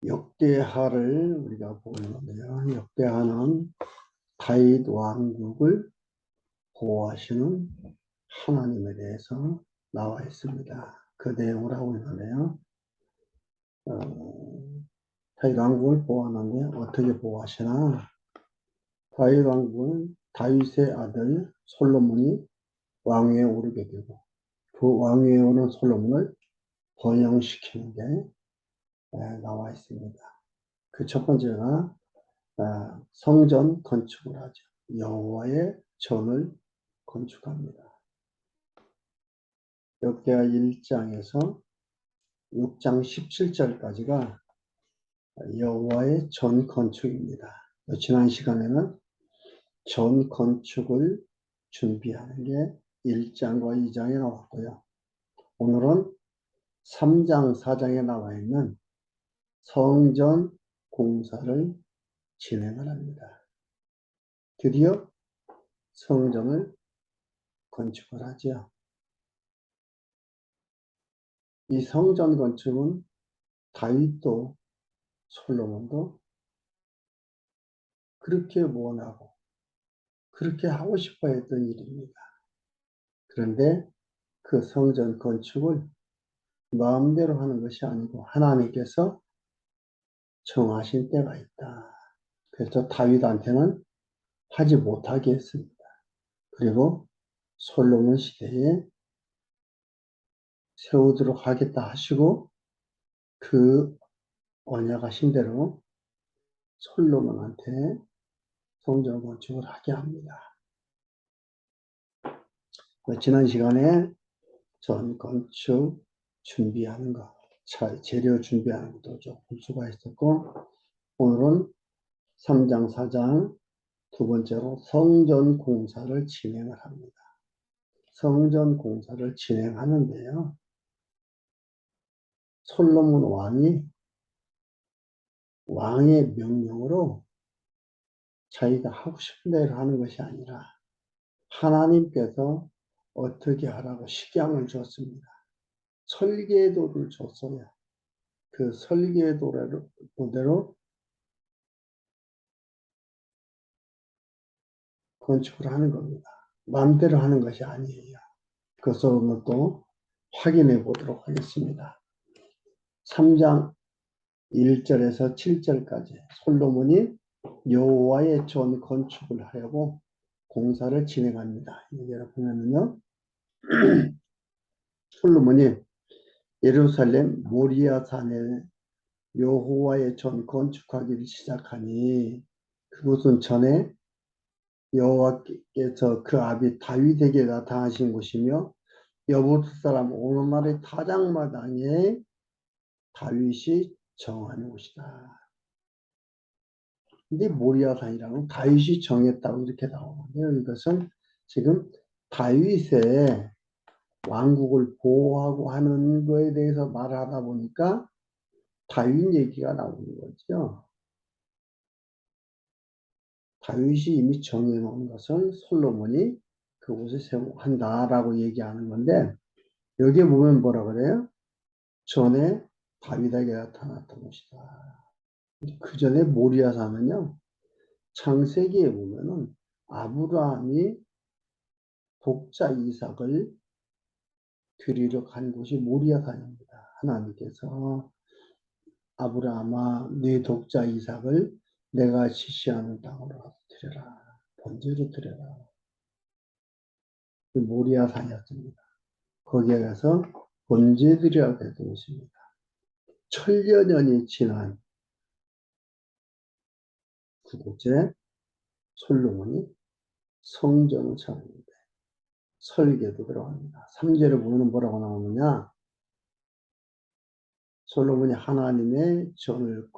역대하를 우리가 보고 있는데요. 역대하는 다윗 왕국을 보호하시는 하나님에 대해서 나와 있습니다. 그 내용을 하고 있는데요. 다윗 왕국을 보호하는데 어떻게 보호하시나? 다윗 왕국은 다윗의 아들 솔로몬이 왕위에 오르게 되고 그 왕위에 오른 솔로몬을 번영시키는 게 나와 있습니다. 그 첫 번째가 성전 건축을 하죠. 여호와의 전을 건축합니다. 역대하 1장에서 6장 17절까지가 여호와의 전 건축입니다. 지난 시간에는 전 건축을 준비하는 게 1장과 2장에 나왔고요. 오늘은 3장, 4장에 나와 있는 성전 공사를 진행을 합니다. 드디어 성전을 건축을 하죠. 이 성전 건축은 다윗도 솔로몬도 그렇게 원하고 그렇게 하고 싶어 했던 일입니다. 그런데 그 성전 건축을 마음대로 하는 것이 아니고 하나님께서 정하신 때가 있다. 그래서 다윗한테는 하지 못하게 했습니다. 그리고 솔로몬 시대에 세우도록 하겠다 하시고 그 언약하신 대로 솔로몬한테 성전 건축을 하게 합니다. 지난 시간에 전 건축 준비하는 것, 재료 준비하는 것도 좀 볼 수가 있었고, 오늘은 3장, 4장 두 번째로 성전 공사를 진행을 합니다. 성전 공사를 진행하는데요. 솔로몬 왕이 왕의 명령으로 자기가 하고 싶은 대로 하는 것이 아니라 하나님께서 어떻게 하라고 식양을 줬습니다. 설계도를 줬어요. 그 설계도대로 건축을 하는 겁니다. 마음대로 하는 것이 아니에요. 그것을 오늘 또 확인해 보도록 하겠습니다. 3장 1절에서 7절까지 솔로몬이 여호와의 전 건축을 하려고 공사를 진행합니다. 여기를 보면은요, 솔로몬이 예루살렘 모리아 산에 여호와의 전 건축하기를 시작하니 그곳은 전에 여호와께서 그 아비 다윗에게 나타나신 곳이며 여부스 사람 오늘날의 타작마당에 다윗이 정한 곳이다. 근데 모리아산이라는 다윗이 정했다고 이렇게 나오는데요. 이것은 지금 다윗의 왕국을 보호하고 하는 거에 대해서 말하다 보니까 다윗 얘기가 나오는 거죠. 다윗이 이미 정해놓은 것을 솔로몬이 그곳에 한다라고 얘기하는 건데, 여기에 보면 뭐라 그래요? 전에 다윗에게 나타났던 것이다. 그 전에 모리아산은요, 창세기에 보면은 아브라함이 독자 이삭을 드리러 간 곳이 모리아산입니다. 하나님께서 아브라함아, 네 독자 이삭을 내가 지시하는 땅으로 드려라. 번제로 드려라. 그 모리아산이었습니다. 거기에 가서 번제 드려야 되는 것입니다. 천여 년이 지난 그곳에 솔로몬이 성전을 차립니다. 설계도 들어갑니다. 3절에 보면 뭐라고 나오느냐? 솔로몬이 하나님의 전을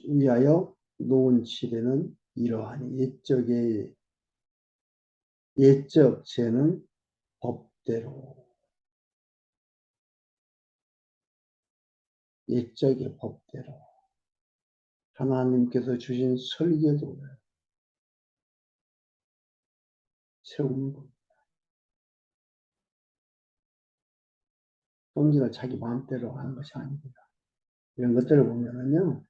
위하여 놓은 시대는 이러하니 옛적 죄는 법대로 옛적의 법대로 하나님께서 주신 설계도를 세우는 겁니다. 성전을 자기 마음대로 하는 것이 아닙니다. 이런 것들을 보면은요,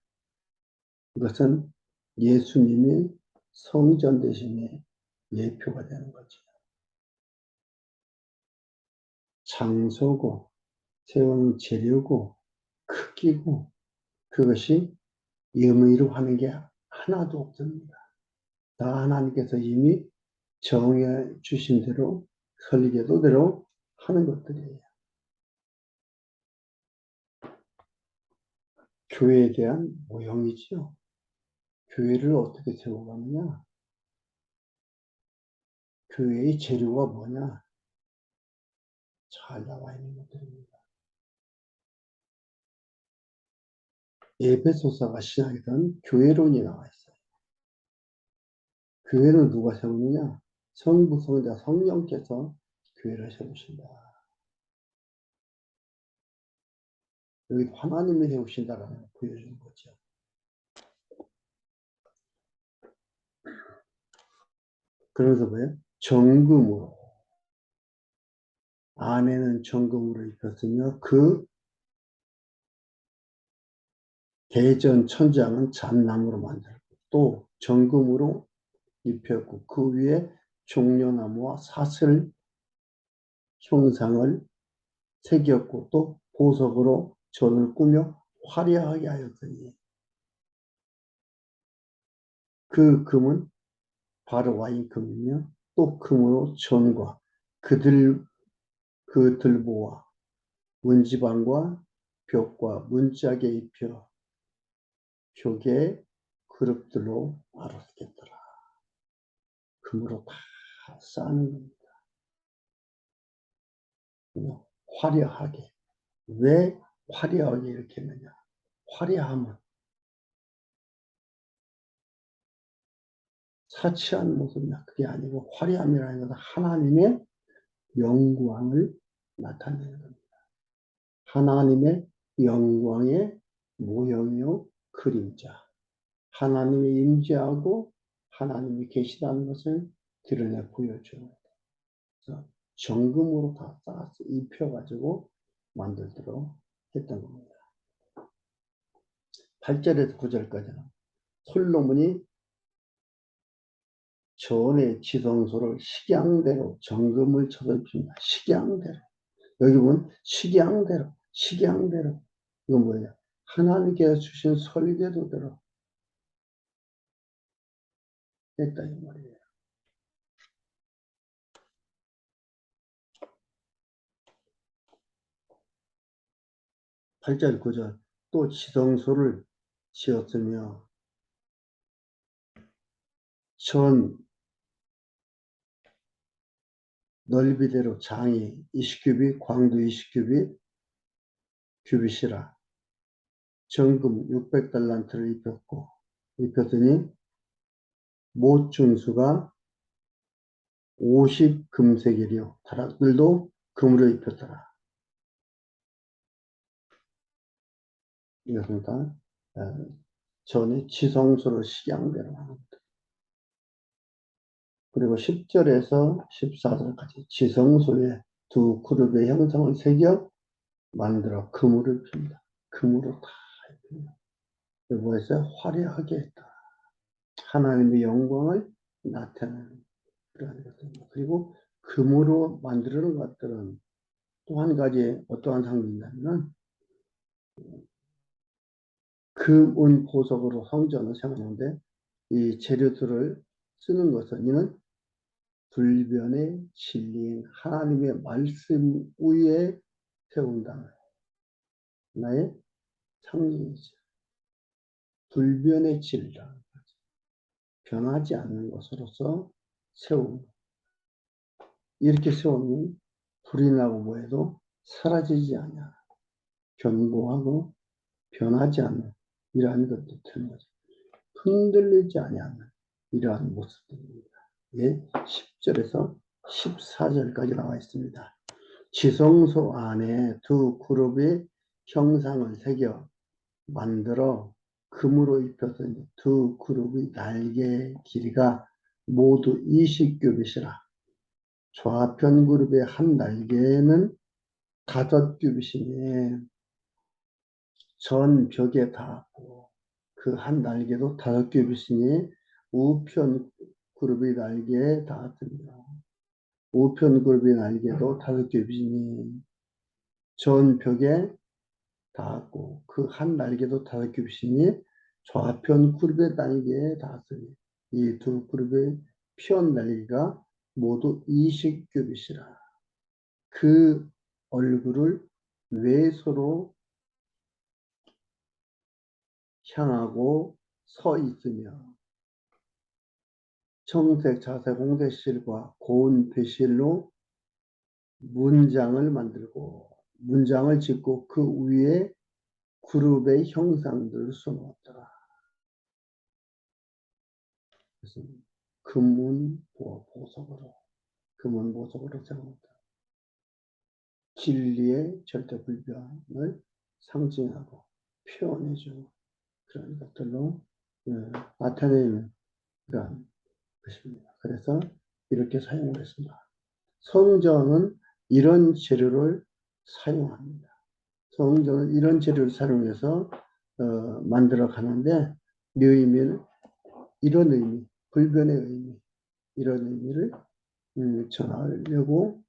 이것은 예수님이 성전 대신에 예표가 되는 거죠. 장소고, 세우는 재료고, 크기고, 그것이 임의로 하는 게 하나도 없습니다. 다 하나님께서 이미 정해 주신 대로, 설계도대로 하는 것들이에요. 교회에 대한 모형이죠. 교회를 어떻게 세워가느냐? 교회의 재료가 뭐냐? 잘 나와 있는 것들입니다. 에베소서가 시작이던 교회론이 나와 있어요. 교회는 누가 세우느냐? 성부, 성자, 성령께서 교회를 세우신다. 여기 하나님이 세우신다라는 걸 보여주는 거죠. 그래서 뭐예요? 정금으로, 안에는 정금으로 입혔으며 그 대전 천장은 잣나무로 만들고 또 정금으로 입혔고 그 위에 종려나무와 사슬 형상을 새겼고 또 보석으로 전을 꾸며 화려하게 하였더니 그 금은 바로 와인금이며 또 금으로 전과 그 들보와 문지방과 벽과 문짝에 입혀 벽에 그릇들로 알았겠더라. 금으로 다 쌓는 겁니다. 화려하게. 왜 화려하게 이렇게 했느냐? 화려함은 사치한 모습이나 그게 아니고 화려함이라는 것은 하나님의 영광을 나타내는 겁니다. 하나님의 영광의 모형이요 그림자. 하나님의 임재하고 하나님이 계시다는 것을 드러내 보여줘요. 그래서 정금으로 다 쌓아서 입혀가지고 만들도록 했던 겁니다. 8절에서 9절까지는 솔로몬이 전의 지성소를 식양대로 정금을 쳐입힙니다. 식양대로. 여기 보면 식양대로. 이건 뭐예요? 하나님께서 주신 설계도대로 했다 이 말이에요. 8절 9절 또 지성소를 지었으며 전 넓이대로 장이 20규빗 광도 20규빗 규빗이라 정금 600달란트를 입혔더니 못 중수가 50금세겔이요 다락들도 금으로 입혔더라. 이것은 다 전에 지성소를 식양대로 하는 것. 그리고 10절에서 14절까지 지성소에 두 그룹의 형상을 새겨 만들어 금으로 입힙니다. 금으로 다 입힙니다. 뭐 했어요? 화려하게 했다. 하나님의 영광을 나타내는 그러한 것입니다. 그리고 금으로 만드는 것들은 또 한 가지 어떠한 상징이 있냐면 금, 은, 보석으로 성전을 세우는데 이 재료들을 쓰는 것은 이는 불변의 진리인 하나님의 말씀 위에 세운다는 하나의 상징이죠. 불변의 진리라는 거죠. 변하지 않는 것으로서 세우는 이렇게 세우면 불이 나고 뭐해도 사라지지 않냐. 견고하고 변하지 않는 이러한 것도 되는 거죠. 흔들리지 아니하는 이러한 모습들입니다. 예, 10절에서 14절까지 나와 있습니다. 지성소 안에 두 그룹의 형상을 새겨 만들어 금으로 입혀서 두 그룹의 날개 길이가 모두 20규빗이라 좌편 그룹의 한 날개는 5규빗이니 전 벽에 닿았고 그 한 날개도 5겹이시니 우편 그룹의 날개에 닿았습니다. 우편 그룹의 날개도 5겹이시니 전 벽에 닿았고 그 한 날개도 5겹이시니 좌편 그룹의 날개에 닿았으니 이 두 그룹의 피언 날개가 모두 20겹이시라. 그 얼굴을 외소로 향하고 서 있으며 청색, 자색, 홍색 실과 고운 배실로 문장을 만들고 문장을 짓고 그 위에 그룹의 형상들을 써놓았더라. 그래서 금은 보석으로 세웠다. 진리의 절대 불변을 상징하고 표현해주는 그런 것들로 나타내는 그런 것입니다. 그래서 이렇게 사용을 했습니다. 성전은 이런 재료를 사용합니다. 성전은 이런 재료를 사용해서 만들어 가는데 이 의미는 이런 의미, 불변의 의미, 이런 의미를 전하려고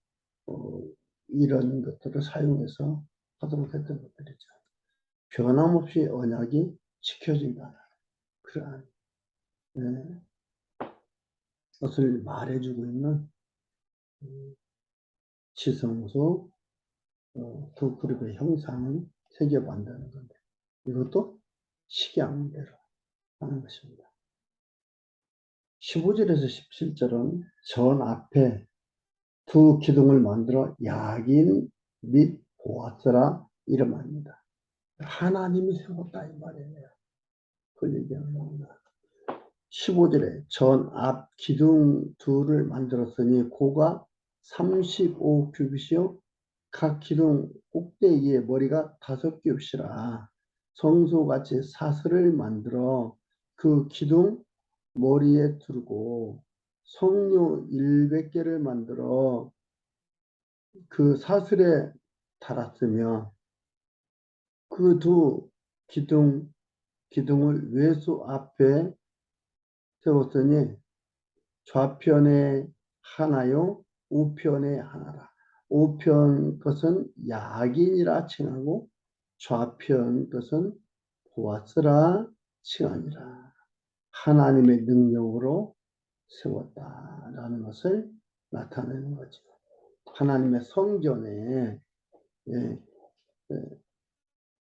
이런 것들을 사용해서 하도록 했던 것들이죠. 변함없이 언약이 지켜진다는 그러한 것을 말해주고 있는 지성소 두 그룹의 형상을 새겨본다는 건데 이것도 식양대로 하는 것입니다. 15절에서 17절은 전 앞에 두 기둥을 만들어 야긴 및 보아스라 이름합니다. 하나님이 세웠다 이 말이에요. 그 얘기하는 겁니다. 15절에 전 앞 기둥 둘을 만들었으니 고가 35규빗이요 각 기둥 꼭대기에 머리가 5겹이라 성소같이 사슬을 만들어 그 기둥 머리에 두르고 성류 100개를 만들어 그 사슬에 달았으며 그 두 기둥을 외수 앞에 세웠으니 좌편에 하나요 우편에 하나라. 우편 것은 야긴이라 칭하고 좌편 것은 보아스라 칭하니라. 하나님의 능력으로 세웠다라는 것을 나타내는 거죠. 하나님의 성전에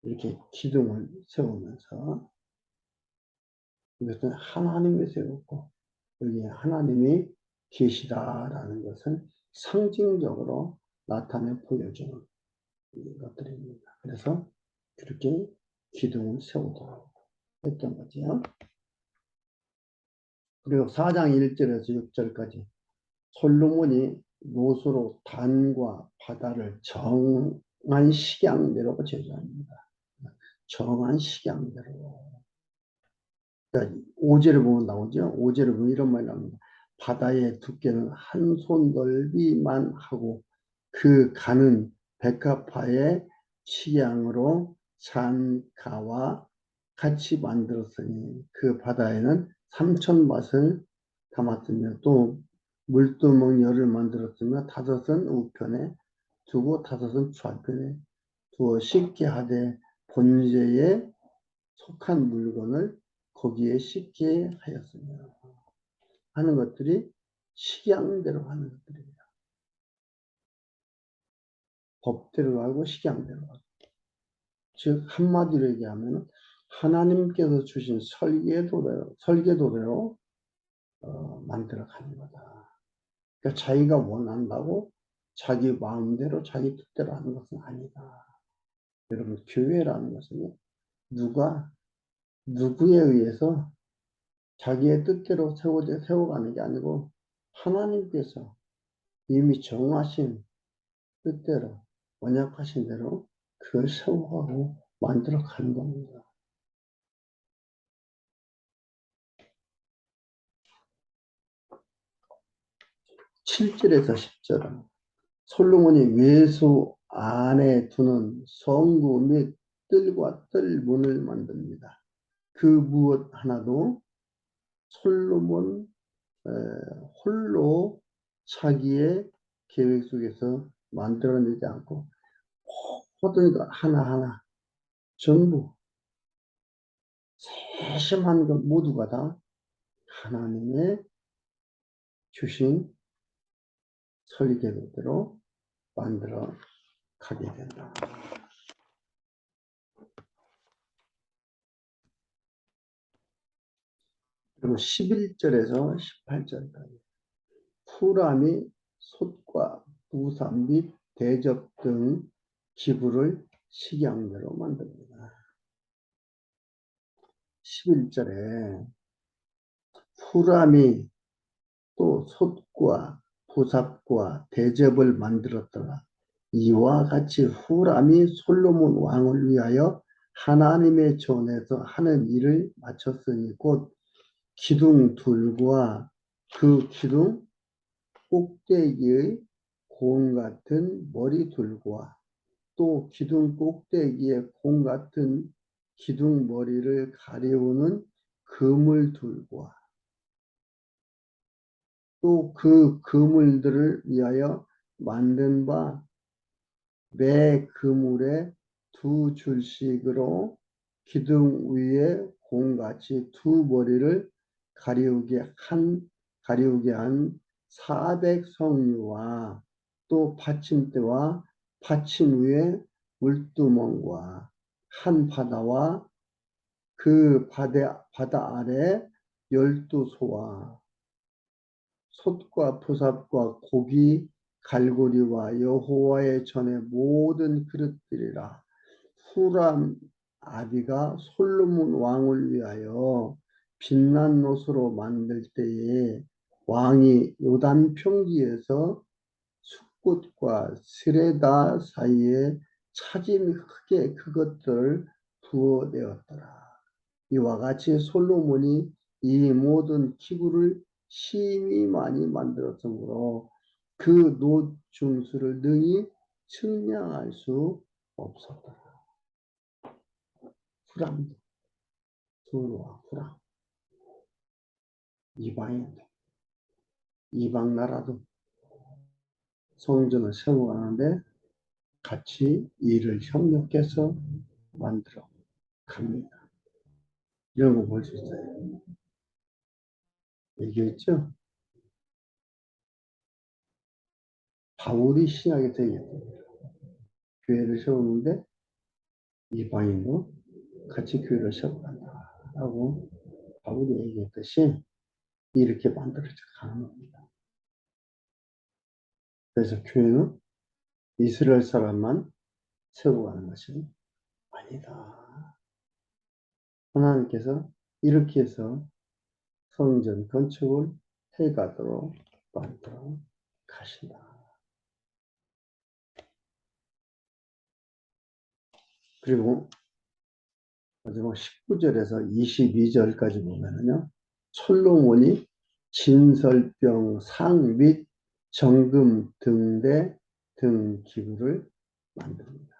이렇게 기둥을 세우면서 이것은 하나님이 세웠고 여기에 하나님이 계시다라는 것을 상징적으로 나타내 보여주는 것들입니다. 그래서 그렇게 기둥을 세우도록 했던 거죠. 그리고 4장 1절에서 6절까지 솔로몬이 노수로 단과 바다를 정한 식양대로 제조합니다. 정한 식양대로. 그러니까 5절을 보면 나오죠. 5절을 보면 이런 말이 나옵니다. 바다의 두께는 한 손 넓이만 하고 그 가는 백합화의 식양으로 잔가와 같이 만들었으니 그 바다에는 3,000밭을 담았으며 또 물두멍 열을 만들었으며 5은 우편에 두고 5은 좌편에 두어 씻게 하되 본제에 속한 물건을 거기에 씻게 하였으며 하는 것들이 식양대로 하는 것들입니다. 법대로 하고 식양대로 하고. 즉 한마디로 얘기하면 하나님께서 주신 설계도대로 만들어 가는 거다. 그러니까 자기가 원한다고 자기 마음대로 자기 뜻대로 하는 것은 아니다. 여러분 교회라는 것은 누구에 의해서 자기의 뜻대로 세워가는 게 아니고 하나님께서 이미 정하신 뜻대로 언약하신 대로 그걸 세워가고 만들어 가는 겁니다. 7절에서 10절은 솔로몬이 외수 안에 두는 성구 및 뜰과 뜰문을 만듭니다. 그 무엇 하나도 솔로몬 홀로 자기의 계획 속에서 만들어내지 않고 모든 것 하나하나 전부 세심한 것 모두가 다 하나님의 주신 설계대로 만들어 가게 된다. 그리고 11절에서 18절까지 후람이 솥과 부삽 및 대접 등 기구를 식양대로 만듭니다. 11절에 후람이 또 솥과 부삽과 대접을 만들었더라. 이와 같이 후람이 솔로몬 왕을 위하여 하나님의 전에서 하는 일을 마쳤으니 곧 기둥 둘과 그 기둥 꼭대기의 공 같은 머리 둘과 또 기둥 꼭대기에 공 같은 기둥 머리를 가려우는 그물 둘과 또 그 그물들을 위하여 만든 바 매 그물에 두 줄씩으로 기둥 위에 공같이 두 머리를 가리우게 한 400성류와 또 받침대와 받침 위에 물두멍과 한 바다와 그 바다 아래 12소와 솥과 부삽과 고기 갈고리와 여호와의 전의 모든 그릇들이라. 후람 아비가 솔로몬 왕을 위하여 빛난 옷으로 만들 때에 왕이 요단 평지에서 숫꽃과 스레다 사이에 차짐이 크게 그것들을 부어내었더라. 이와 같이 솔로몬이 이 모든 기구를 심히 많이 만들었으므로 그 노중수를 능히 측량할 수 없었더라. 후람, 두루와 후람, 이방 나라도 성전을 세워가는데 같이 일을 협력해서 만들어 갑니다. 이런 거 볼 수 있어요. 얘기했죠? 바울이 신약에 되겠다. 교회를 세우는데 이방인도 같이 교회를 세워간다 라고 바울이 얘기했듯이 이렇게 만들어져 가는 겁니다. 그래서 교회는 이스라엘 사람만 세워가는 것이 아니다. 하나님께서 이렇게 해서 성전 건축을 해가도록 만들어 가신다. 그리고 마지막 19절에서 22절까지 보면은요, 솔로몬이 진설병 상 및 정금 등대 등 기구를 만듭니다.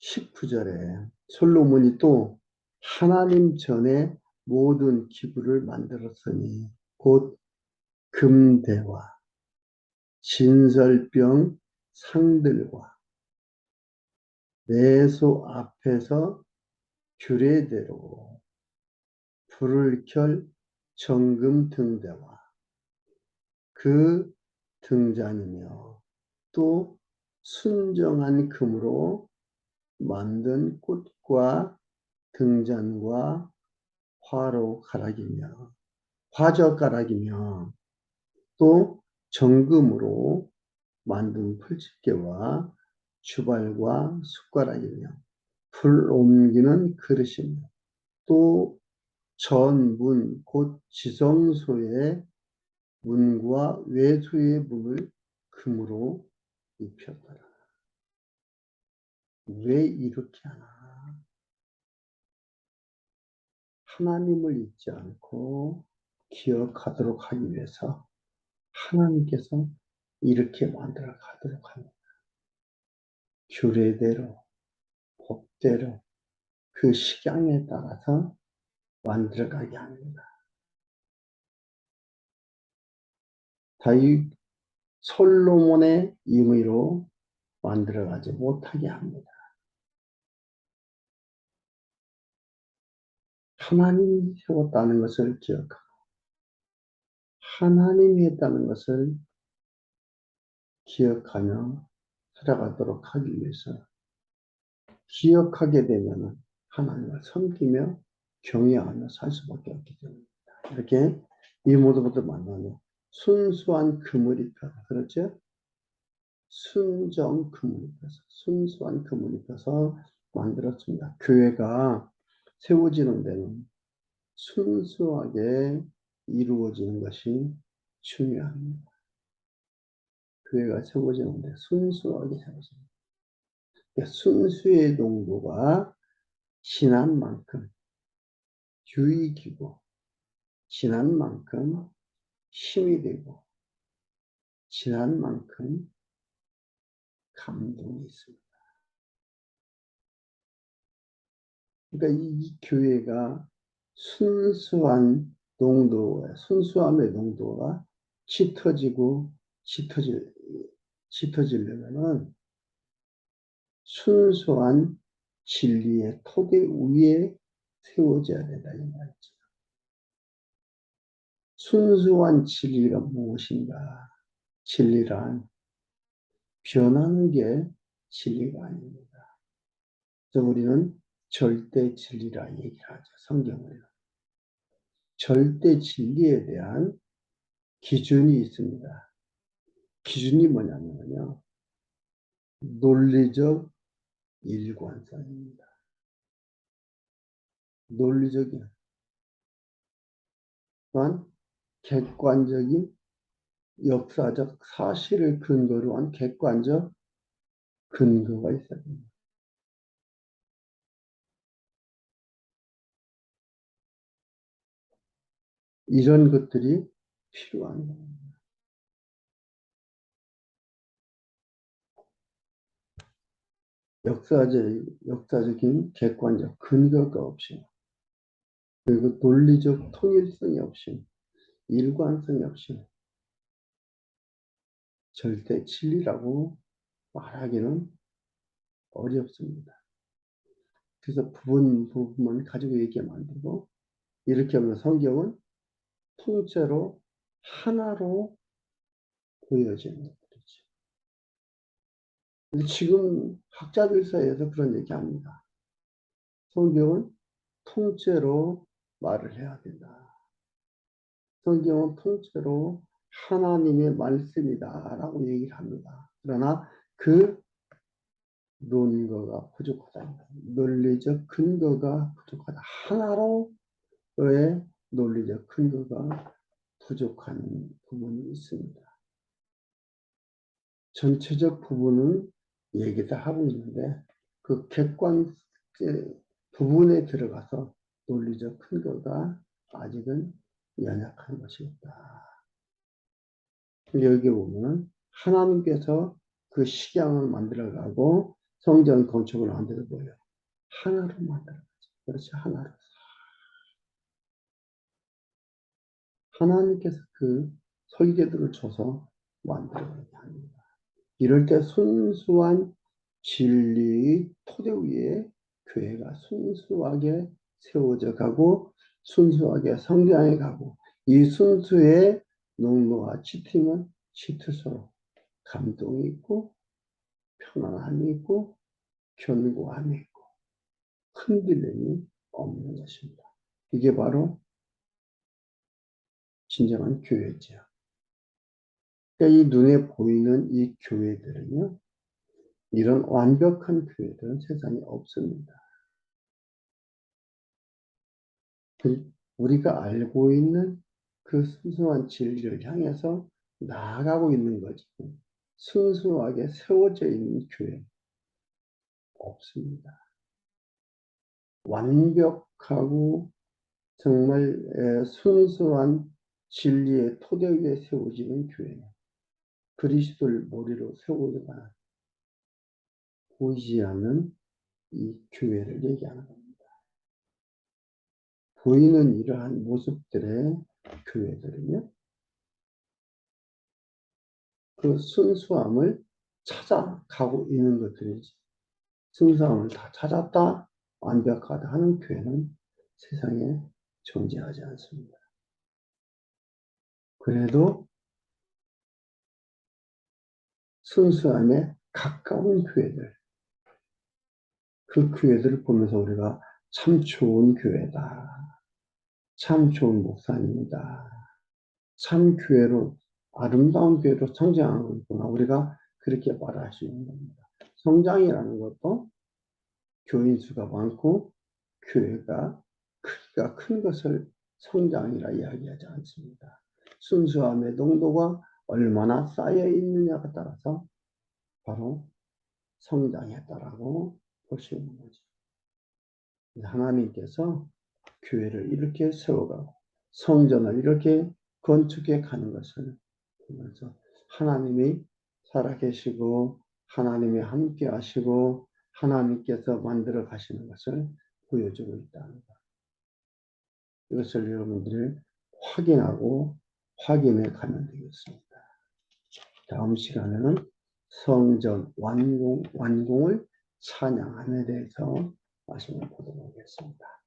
19절에 솔로몬이 또 하나님 전에 모든 기구를 만들었으니 곧 금대와 진설병 상들과 내소 앞에서 규례대로 불을 켤 정금 등대와 그 등잔이며 또 순정한 금으로 만든 꽃과 등잔과 화젓가락이며 또 정금으로 만든 풀집게와 주발과 숟가락이며 불 옮기는 그릇이며 또 전문 곧 지성소의 문과 외소의 문을 금으로 입혔더라. 왜 이렇게 하나? 하나님을 잊지 않고 기억하도록 하기 위해서 하나님께서 이렇게 만들어 가도록 합니다. 규례대로, 법대로, 그 식양에 따라서 만들어 가게 합니다. 다윗 솔로몬의 임의로 만들어 가지 못하게 합니다. 하나님이 세웠다는 것을 기억하고 하나님이 했다는 것을 기억하며 살아가도록 하기 위해서 기억하게 되면 하나님을 섬기며 경외하며 살 수밖에 없기 때문입니다. 이렇게 이 모든 것을 만나면 순수한 금을 입혀서, 그렇죠? 순정 금을 입혀서, 순수한 금을 입혀서 만들었습니다. 교회가 세워지는 데는 순수하게 이루어지는 것이 중요합니다. 교회가 세워지는데 순수하게 세워집니다. 그러니까 순수의 농도가 진한 만큼 유익이고, 진한 만큼 힘이 되고, 진한 만큼 감동이 있습니다. 그러니까 이 교회가 순수한 순수함의 농도가 짙어지고, 짙어지려면은 순수한 진리의 토대 위에 세워져야 된다, 이 말이죠. 순수한 진리가 무엇인가? 진리란 변하는 게 진리가 아닙니다. 그래서 우리는 절대 진리라 얘기하죠. 성경을. 절대 진리에 대한 기준이 있습니다. 기준이 뭐냐면요. 논리적 일관성입니다. 논리적인, 또한 객관적인 역사적 사실을 근거로 한 객관적 근거가 있어야 됩니다. 이런 것들이 필요한 겁니다. 역사적인 객관적 근거가 없이, 그리고 논리적 통일성이 없이, 일관성이 없이 절대 진리라고 말하기는 어렵습니다. 그래서 부분만 가지고 얘기하면 안 되고, 이렇게 하면 성경은 통째로 하나로 보여지는 것이죠. 지금 학자들 사이에서 그런 얘기합니다. 성경은 통째로 말을 해야 된다. 성경은 통째로 하나님의 말씀이다라고 얘기를 합니다. 그러나 그 논거가 부족하다. 논리적 근거가 부족하다. 하나로의 논리적 근거가 부족한 부분이 있습니다. 전체적 부분은 얘기도 하고 있는데 그 객관 부분에 들어가서 논리적 근거가 아직은 연약한 것이 있다. 여기 보면 하나님께서 그 식양을 만들어가고 성전 건축을 만들어 보여. 하나로 만들어가죠. 그렇지, 하나로. 하나님께서 그 설계도를 줘서 만들어가게 합니다. 이럴 때 순수한 진리의 토대 위에 교회가 순수하게 세워져 가고 순수하게 성장해 가고, 이 순수의 농도가 짙으면 짙을수록 감동이 있고 평안함이 있고 견고함이 있고 흔들림이 없는 것입니다. 이게 바로 진정한 교회죠. 그러니까 이 눈에 보이는 이 교회들은요, 이런 완벽한 교회들은 세상에 없습니다. 우리가 알고 있는 그 순수한 진리를 향해서 나아가고 있는 거지. 순수하게 세워져 있는 교회 없습니다. 완벽하고 정말 순수한 진리의 토대 위에 세워지는 교회는 그리스도를 머리로 세우거나 보이지 않는 이 교회를 얘기하는 겁니다. 보이는 이러한 모습들의 교회들은요, 그 순수함을 찾아가고 있는 것들이지. 순수함을 다 찾았다, 완벽하다 하는 교회는 세상에 존재하지 않습니다. 그래도 순수함에 가까운 교회들, 그 교회들을 보면서 우리가 참 좋은 교회다. 참 좋은 목사님이다. 참 교회로, 아름다운 교회로 성장하고 있구나. 우리가 그렇게 말할 수 있는 겁니다. 성장이라는 것도 교인 수가 많고 교회가 크기가 큰 것을 성장이라 이야기하지 않습니다. 순수함의 농도가 얼마나 쌓여 있느냐에 따라서 바로 성장했다라고 볼 수 있는 거죠. 하나님께서 교회를 이렇게 세워가고 성전을 이렇게 건축해 가는 것을 보면서 하나님이 살아계시고 하나님이 함께 하시고 하나님께서 만들어 가시는 것을 보여주고 있다는 것. 이것을 여러분들이 확인하고 확인해 가면 되겠습니다. 다음 시간에는 성전 완공을 찬양함에 대해서 말씀을 보도록 하겠습니다.